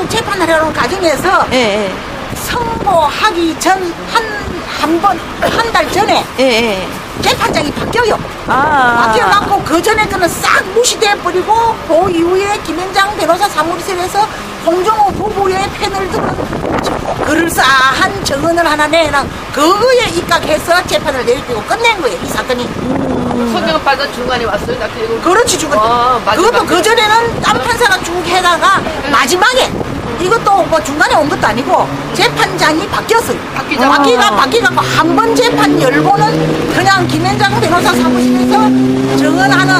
그 재판하려는 과정에서 예, 예. 선고하기 전 한 달 전에 예. 재판장이 바뀌어요. 바뀌어갖고 그 전에 그는 싹 무시돼 버리고 그 이후에 김현장 변호사 사무실에서 홍정호 부부의 패널들은 그럴싸한 정언을 하나 내나 그거에 입각해서 재판을 내리고 끝낸 거예요. 이 사건이. 성명 판사 중간에 왔어요. 그렇지 중간에. 그것도 그 전에는 딴 판사가 쭉 해다가 마지막에 이것도 뭐 중간에 온 것도 아니고 재판장이 바뀌었어요. 바뀌갖고 한 번 재판 열고는 그냥 김현장 변호사 사무실에서 정언하는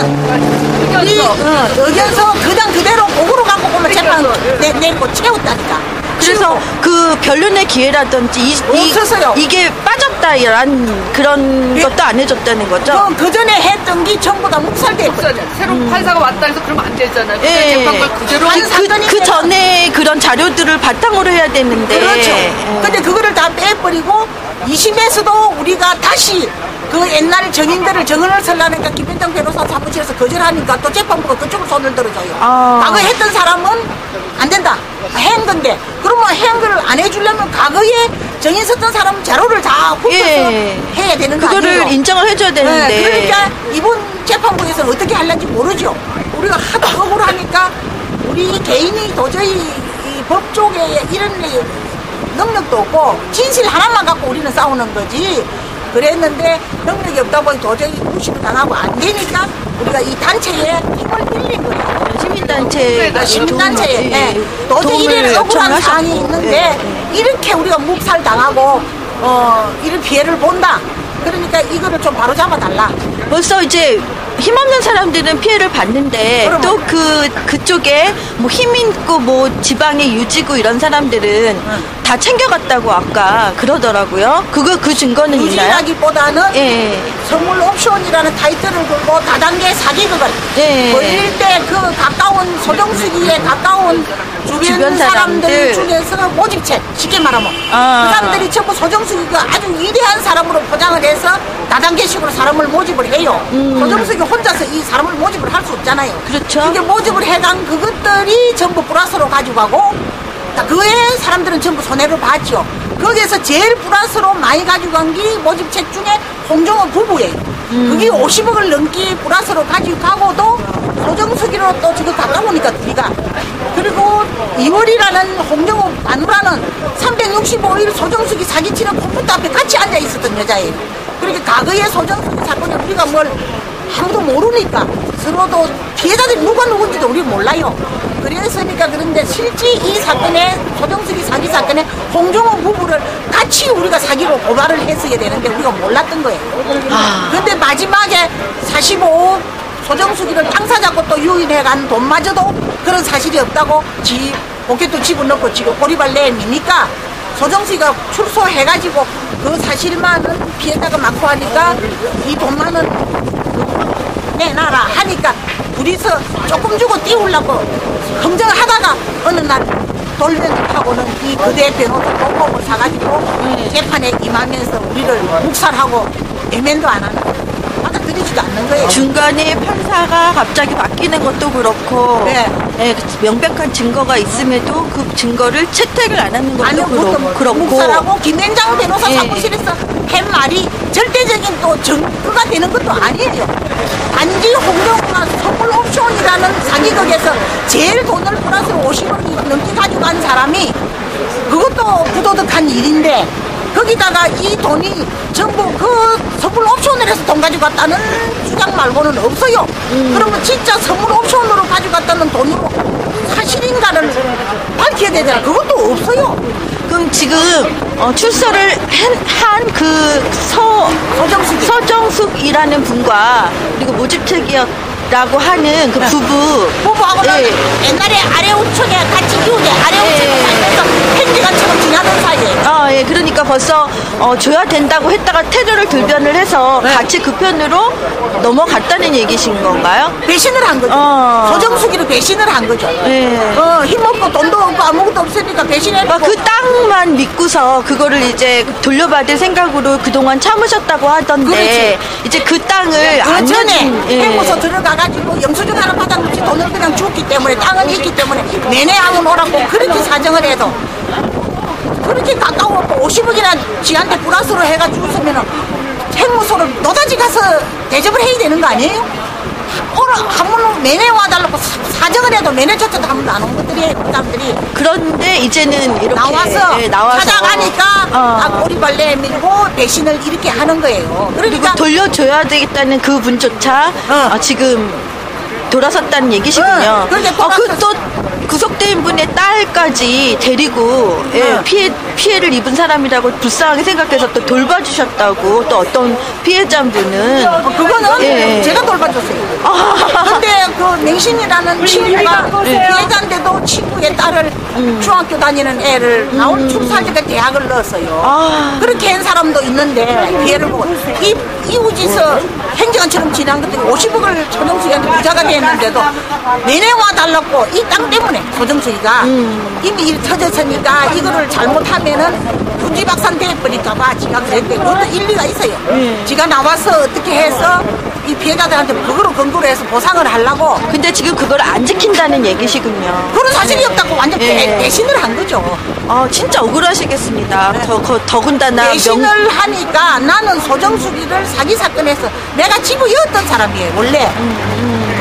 의견서 그냥 그대로 곡으로 갖고 보면 재판 내고 채웠다니까. 그래서 그 변론의 기회라든지 없었어요. 이게 빠졌다 이런 그런 것도 안 해줬다는 거죠? 그 전에 했던 게 전부 다 묵살됐어요. 새로운 판사가 왔다 해서 그러면 안 되잖아요. 예. 재판관 그대로 그 전에 그런 자료들을 바탕으로 해야 되는데. 그렇죠. 근데 그거를 다 빼버리고 2심에서도 우리가 다시 그 옛날 정인들을 정언을 설라니까 김현장 변호사 사무실에서 거절하니까 또 재판부가 그쪽으로 손을 들어줘요. 과거 했던 사람은 안 된다. 한 건데 그러면 한 거를 안 해주려면 과거에 정인 썼던 사람 자료를 다 훑어서 해야 되는 거 아니에요? 그거를 인정을 해줘야 되는데. 네, 그러니까 이번 재판부에서는 어떻게 하려는지 모르죠. 우리가 하도 억울하니까 우리 개인이 도저히 이 법 쪽에 이런 능력도 없고 진실 하나만 갖고 우리는 싸우는 거지. 그랬는데 능력이 없다 보니 도저히 무시를 당하고 안 되니까 우리가 이 단체에 힘을 빌린 거예요. 시민단체에 도저히 이런 억울한 사항이 있는데 이렇게 우리가 묵살 당하고 이런 피해를 본다. 그러니까 이거를 좀 바로잡아달라. 벌써 이제 힘없는 사람들은 피해를 받는데 또 그쪽에 뭐 힘 있고 뭐 지방의 유지구 이런 사람들은 다 챙겨갔다고 아까 그러더라고요. 그 증거는 있나요? 유지라기보다는 선물 옵션이라는 타이틀을 걸고 다단계 사기극을 벌릴 때 그 가까운 소정수기에 가까운 주변 사람들 중에서 모집책 쉽게 말하면 그 사람들이 전부 소정수기가 아주 위대한 사람으로 포장을 해서 다단계식으로 사람을 모집을 해요. 소정수기 혼자서 이 사람을 모집을 할 수 없잖아요. 그렇죠. 그게 모집을 해간 그것들이 전부 플러스로 가져가고 그의 사람들은 전부 손해를 봤죠. 거기에서 제일 플러스로 많이 가져간 게 모집책 중에 홍정호 부부예요. 그게 50억을 넘게 플러스로 가지고 가고도 소정수기로 또 지금 가까우니까 우리가. 그리고 이월이라는 홍정호 마누라는 365일 소정수기 사기치는 컴퓨터 앞에 같이 앉아 있었던 여자예요. 그러니까 과거의 소정수기 사건에 우리가 뭘 아무도 모르니까 서로도 피해자들이 누가 누군지도 우리 몰라요. 그랬으니까 그런데 실제 이 사건에 소정수기 사기 사건에 홍정호 부부를 같이 우리가 사기로 고발을 했어야 되는데 우리가 몰랐던 거예요. 근데 마지막에 45억 소정수기를 당사자고 또 유인해간 돈마저도 그런 사실이 없다고 포켓도 집어넣고 지금 꼬리발 내미니까 소정수기가 출소해가지고 그 사실만은 피해자가 많고 하니까 이 돈만은 내놔라 하니까 둘이서 조금 주고 띄우려고 검증하다가 어느 날 돌면하고는 이 그대 변호사 공범을 사가지고 재판에 임하면서 우리를 묵살하고 애면도 안 하는 거예요. 받아들이지도 않는 거예요. 중간에 판사가 갑자기 바뀌는 것도 그렇고 명백한 증거가 있음에도 그 증거를 채택을 안 하는 것도 그렇고 묵살하고 김현장 변호사 사무실에서 한 말이 절대적인 또 증거가 되는 것도 아니에요. 단지 홍정호가 선물 옵션이라는 사기극에서 제일 돈을 플러스 50억이 넘게 가져간 사람이 그것도 부도덕한 일인데 거기다가 이 돈이 전부 그 선물 옵션을 해서 돈 가져갔다는 주장 말고는 없어요. 그러면 진짜 선물 옵션으로 가져갔다는 돈으로 사실인가를 밝혀야 되잖아. 그것도 없어요. 그럼 지금 출소를 한 그 서정숙이라는 분과 그리고 모집책이라고 하는 그 부부하고는 옛날에 아래우측에 같이 이웃에 아래우측에 살면서 팽지간처럼 지나는 사이에. 예, 그러니까 벌써 줘야 된다고 했다가 태도를 들변을 해서 같이 그 편으로 넘어갔다는 얘기신 건가요? 배신을 한 거죠. 소정수기로 배신을 한 거죠. 힘없고 돈도 없고 아무것도 없으니까 배신했고 그 땅 땅만 믿고서 그거를 이제 돌려받을 생각으로 그동안 참으셨다고 하던데 이제 그 땅을 안 그 전에 내준 예. 해무소 들어가가지고 영수증 하나 받아놓지 돈을 그냥 줬기 때문에 땅은 있기 때문에 내내 하면 오라고 그렇게 사정을 해도 그렇게 가까워갖고 50억이나 지한테 플러스로 해가지고 있으면 해무소를 노다지 가서 대접을 해야 되는 거 아니에요? 오늘 한 번 내내 와달라고 사정을 해도 내내조차도 한 번도 안 온 것들이 그 사람들이 그런데 이제는 이렇게 나와서, 예, 나와서 찾아가니까 딱 꼬리발레 밀고 배신을 이렇게 하는 거예요. 그리고 그러니까 돌려줘야 되겠다는 그 분조차 지금 돌아섰다는 얘기시군요. 그런데 또 구속된 분의 딸까지 데리고 예, 피해를 입은 사람이라고 불쌍하게 생각해서 또 돌봐주셨다고 또 어떤 피해자분은 그거는 예. 제가 돌봐줬어요. 근데 그 맹신이라는 친구가 피해자인데도 친구의 딸을 중학교 다니는 애를 나올 출소할 때까지 대학을 넣었어요. 그렇게 한 사람도 있는데 피해를 보고 이웃에서 행정처럼 지난 것들이 50억을 서정수기한테 부자가 됐는데도 내내 와달라고 이 땅 때문에 서정수기가 이미 일 터졌으니까 이거를 잘못하면은 군지박산 돼버릴까봐 지가 그랬대. 그것도 일리가 있어요. 지가 나와서 어떻게 해서 이 피해자들한테 그거로 근거로 해서 보상을 하려고. 근데 지금 그걸 안 지킨다는 얘기시군요. 그런 사실이 없다고 완전 배신을 한 거죠. 진짜 억울하시겠습니다. 더군다나 배신을 하니까 나는 소정수기를 사기 사건에서 내가 지부였던 사람이에요. 원래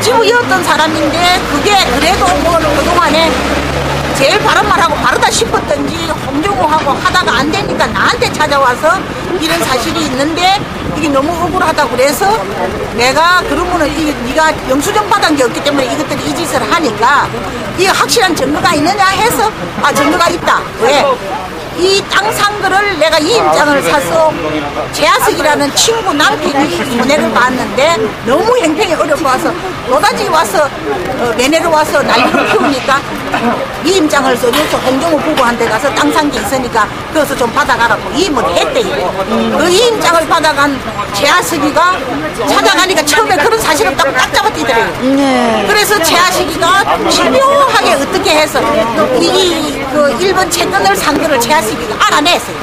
지부였던 사람인데 그게 그래도 뭐 그동안에 제일 바른 말하고 바르다 싶었던지 홍정호하고 하다가 안 되니까 나한테 찾아와서 이런 사실이 있는데 이게 너무 억울하다고 그래서 내가 그러면은 네가 영수증 받은 게 없기 때문에 이것들이 이 짓을 하니까 이게 확실한 증거가 있느냐 해서 증거가 있다. 왜? 이 땅 산 거를 내가 이임장을 사서 재하석이라는 친구 남편이 손해를 봤는데 너무 행편이 어려워서 노다지 와서 내내로 와서 난리를 피우니까 이임장을 써줘서 홍정호 부부한테 가서 땅 산 게 있으니까 그것을 좀 받아가라고 이임을 했대요. 그 이임장을 받아간 재하석이가 찾아가니까 처음에 그런 사실 없다고 딱 잡아뛰더래요. 그래서 재하석이가 집요하게 어떻게 해서 그 일본 채권을 산 거를 재하석이가 알아냈어요.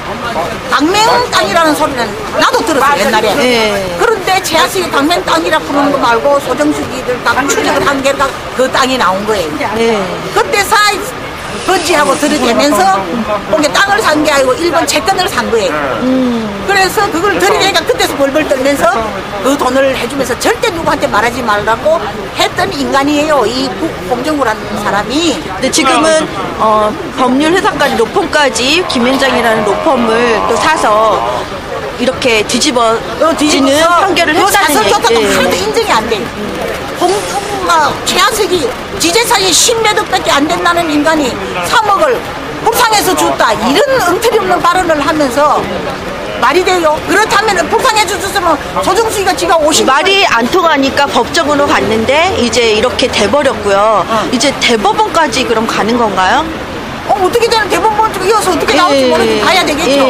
강맹 땅이라는 소리는 나도 들었어요 옛날에. 그런데 재하석이 강맹 땅이라고 그러는 거 말고 소정수기를 딱 추적을 한 게가 그 땅이 나온 거예요. 그때 번지하고 들이대면서 거기 땅을 산 게 아니고 일본 채권을 산 거예요. 그래서 그걸 들이대니까 그때서 벌벌 떨면서 그 돈을 해주면서 절대 누구한테 말하지 말라고 했던 인간이에요. 이 홍정구라는 사람이. 근데 지금은 법률 회사까지 로펌까지 김현장이라는 로펌을 또 사서 이렇게 뒤집어지는 판결을 했다는 얘기. 하나도 인정이 안 돼요. 홍정구가 최하석이 지재산이 10몇억 밖에 안 된다는 인간이 3억을 불쌍해서 줬다. 이런 엉터리 없는 발언을 하면서 말이 돼요? 그렇다면 불쌍해 줬으면 소정수기가 지가 50억 말이 안 통하니까 법정으로 갔는데 이제 이렇게 돼버렸고요. 이제 대법원까지 그럼 가는 건가요? 어떻게 되는 대법원 쪽에 이어서 어떻게 나올지 모르지 가야 되겠죠.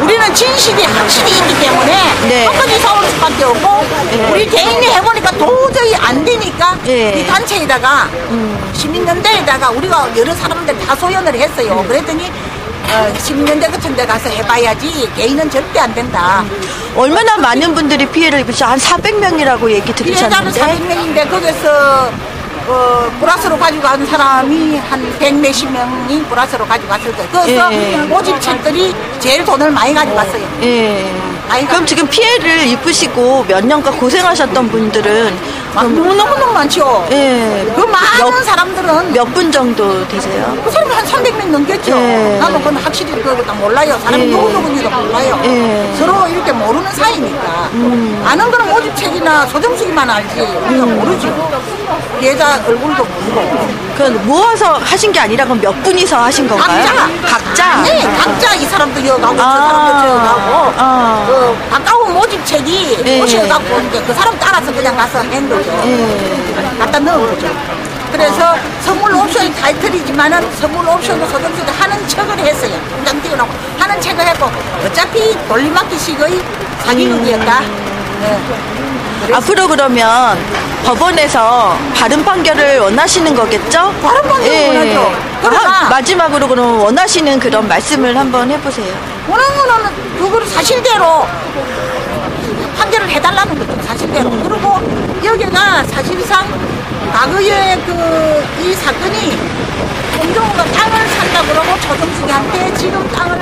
우리는 진실이 확실히 있기 때문에 끝까지 싸울 수밖에 없고 우리 개인이 해보니까 도저히 안 되니까 이 단체에다가 시민연대에다가 우리가 여러 사람들 다 소연을 했어요. 그랬더니 시민연대 같은 데 가서 해봐야지 개인은 절대 안 된다. 얼마나 많은 분들이 피해를 입으셔? 한 400명이라고 얘기 들으셨는데 피해자는 400명인데 거기서 플러스로 가져간 사람이 한 100몇십 명이 플러스로 가져갔을 거예요. 그래서 모집책들이 제일 돈을 많이 가져갔어요. 그럼 지금 피해를 입으시고 몇 년간 고생하셨던 분들은 너무너무 많죠. 그 많은 사람들은 몇 분 정도 되세요? 그 사람이 한 300명 넘겠죠. 나는 그건 확실히 그거 다 몰라요. 사람이 누구누구인지도 몰라요. 서로 이렇게 모르는 사이니까. 아는 거는 모집책이나 소정수기만 알지 우리가 모르죠. 피해자 얼굴도 모르고. 그건 모아서 하신 게 아니라 그럼 몇 분이서 하신 건가요? 각자? 네, 각자 이 사람도 이어가고 저 사람도 저어가고 가까운 모집책이 오셔갖고 이제 그 사람 따라서 그냥 가서 한 거죠. 갖다 넣은 거죠. 그래서 선물 옵션이 타이틀이지만은 선물 옵션도 소정수도 하는 척을 했어요. 당장 띄워놓고 하는 척을 했고 어차피 돌림막기식의 사기극이었다. 앞으로 그러면 법원에서 바른 판결을 원하시는 거겠죠? 바른 판결을 원하죠. 그러나 마지막으로 그럼 원하시는 그런 말씀을 한번 해보세요. 원하는 거는 그걸 사실대로 판결을 해달라는 거죠. 사실대로. 그리고 여기가 사실상 과거에 이 사건이 홍정호가 땅을 산다 그러고 조정숙이한테 지금 땅을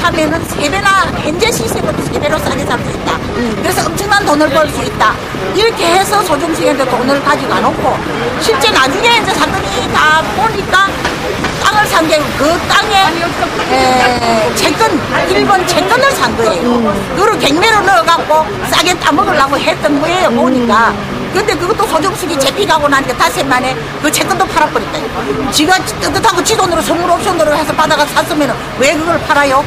사면은 3배나 현재 시세보다 3배로 싸게 살 수 있다. 그래서 엄청난 돈을 벌 수 있다. 이렇게 해서 조정숙이한테 돈을 가지고 안 오고 실제 나중에 이제 사건이 다 보니까 땅을 산 게 그 땅에 채권, 1번 채권을 산 거예요. 그걸 갱매로 넣어갖고 싸게 따먹으려고 했던 거예요, 보니까. 근데 그것도 조정숙이 잡히가고 나니까 닷새 만에 그 채권도 팔아버렸다. 지가 뜨뜻하고 지 돈으로 선물 옵션으로 해서 받아가 샀으면 왜 그걸 팔아요?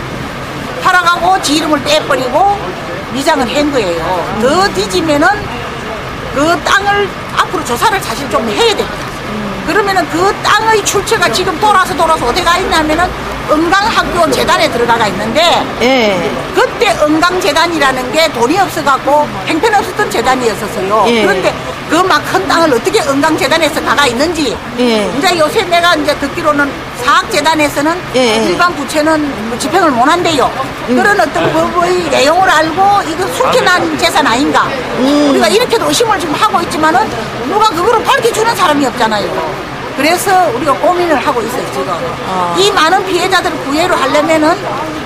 팔아가고 지 이름을 떼버리고 미장을 한 거예요. 더 뒤지면은 그 땅을 앞으로 조사를 사실 좀 해야 됩니다. 그러면은 그 땅의 출처가 지금 돌아서 어디 가 있냐면은 은강학교 재단에 들어가 있는데 그때 은강재단이라는 게 돈이 없어갖고 형편없었던 재단이었었어요. 그런데 그 막 큰 땅을 어떻게 은강재단에서 나가 있는지 이제 요새 내가 이제 듣기로는 사학재단에서는 일반 부채는 집행을 못 한대요. 그런 어떤 법의 내용을 알고 이거 숙련한 재산 아닌가. 우리가 이렇게도 의심을 지금 하고 있지만은 누가 그거를 밝혀주는 사람이 없잖아요. 그래서 우리가 고민을 하고 있어요, 지금. 이 많은 피해자들을 구애를 하려면은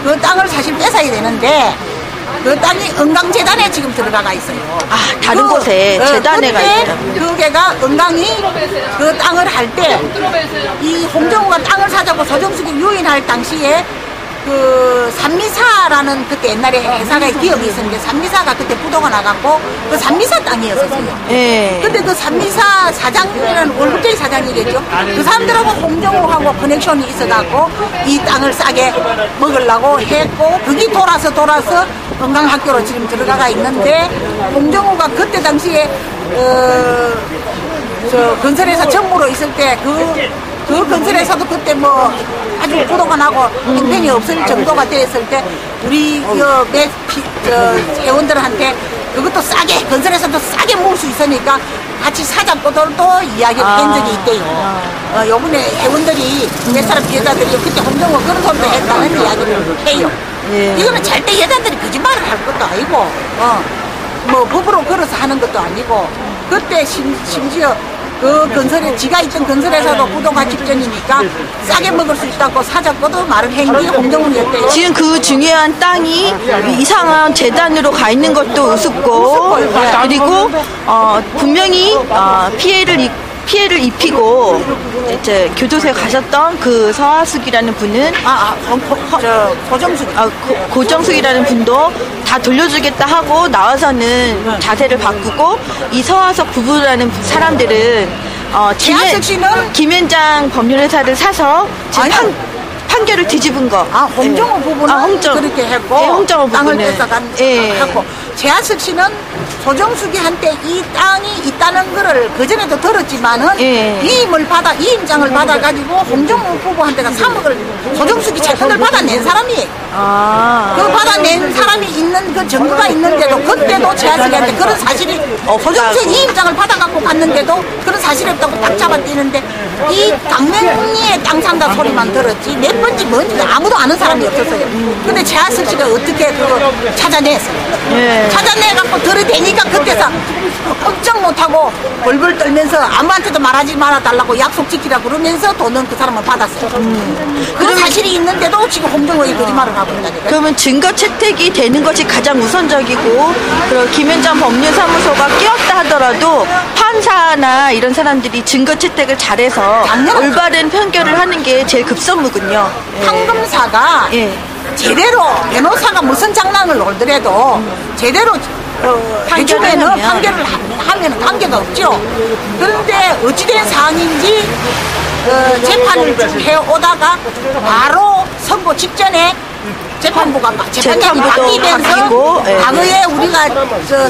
그 땅을 사실 뺏어야 되는데 그 땅이 은강재단에 지금 들어가 있어요. 다른 곳에 재단에 가 있어요. 그게가 은강이 그 땅을 할 때 이 홍정호가 땅을 사자고 조정숙이 유인할 당시에 그 산미사라는 그때 옛날에 회사가 기업이 있었는데 산미사가 그때 부도가 나갔고 그 산미사 땅이었었어요. 근데 그 산미사 사장이라는 월급쟁이 사장이겠죠. 그 사람들하고 홍정호하고 커넥션이 있어갖고 이 땅을 싸게 먹으려고 했고 그게 돌아서 건강학교로 지금 들어가가 있는데 홍정호가 그때 당시에 저 건설회사 전무로 있을 때 그 건설회사도 그때 뭐 아주 부도가 나고 형편이 없을 정도가 됐을 때 우리 회원들한테 그것도 싸게 건설회사도 싸게 모을 수 있으니까 같이 사자고도 이야기를 한 적이 있대요. 요번에 회원들이 몇 사람 피해자들이 그때 홍정호 그런 소리도 했다는 이야기를 해요. 이거는 절대 여자들이 거짓말을 할 것도 아니고 뭐 법으로 걸어서 하는 것도 아니고 그때 심지어 그 건설에 지가 있던 건설에서도 부도가 직전이니까 싸게 먹을 수 있다고 사자고도 말을 한 게 홍정훈이었대요. 지금 그 중요한 땅이 이상한 재단으로 가 있는 것도 우습고 그리고 분명히 피해를 입히고 이제 교도소에 가셨던 그 서하숙이라는 분은 고정숙이라는 분도 다 돌려주겠다 하고 나와서는 자세를 바꾸고 이 서하석 부부라는 사람들은 김현장 법률회사를 사서 지금 판결을 뒤집은 거. 홍정호 부부는 그렇게 했고 홍정호 땅을 부부는 뺏어갔고 최하석 씨는 조정숙이한테 이 땅이 있다는 거를 그전에도 들었지만은 이임장을 받아가지고 홍정호 부부한테가 3억을 조정숙이 채권을 받아낸 사람이에요. 그 받아낸 사람이 있는 그 증거가 있는데도 그때도 최하석이한테 그런 사실이 조정숙 이임장을 받아갖고 갔는데도 그런 사실이 없다고 딱 잡아뛰는데 이 당면리에 땅 산다 소리만 들었지 몇 번지 뭔지 아무도 아는 사람이 없었어요. 근데 최하석 씨가 어떻게 그거 찾아냈어요. 찾아내갖고 들이대니까 그때서 걱정 못하고 벌벌 떨면서 아무한테도 말하지 말아달라고 약속 지키라 그러면서 돈은 그 사람은 받았어요. 그런 사실이 있는데도 지금 홍정호의 거짓말을 하고 있다니까요. 그러면 증거 채택이 되는 것이 가장 우선적이고 그리고 김현장 법률사무소가 끼었다 하더라도 판사나 이런 사람들이 증거 채택을 잘해서 올바른 판결을 하는 게 제일 급선무군요. 판검사가 제대로 변호사가 무슨 장난을 놀더라도 제대로 해주면은 판결을 하면 관계가 없죠. 그런데 어찌된 사항인지 재판을 해오다가 바로 선고 직전에 재판부가 재판장이 바뀌면서 과거에 우리가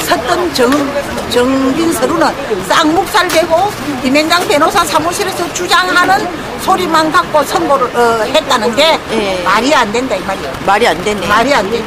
섰던 정빈 서류는 쌍묵살되고 김현장 변호사 사무실에서 주장하는 소리만 갖고 선고를 했다는 게 말이 안 된다 이 말이에요. 말이 안 되네. 말이 안 되죠.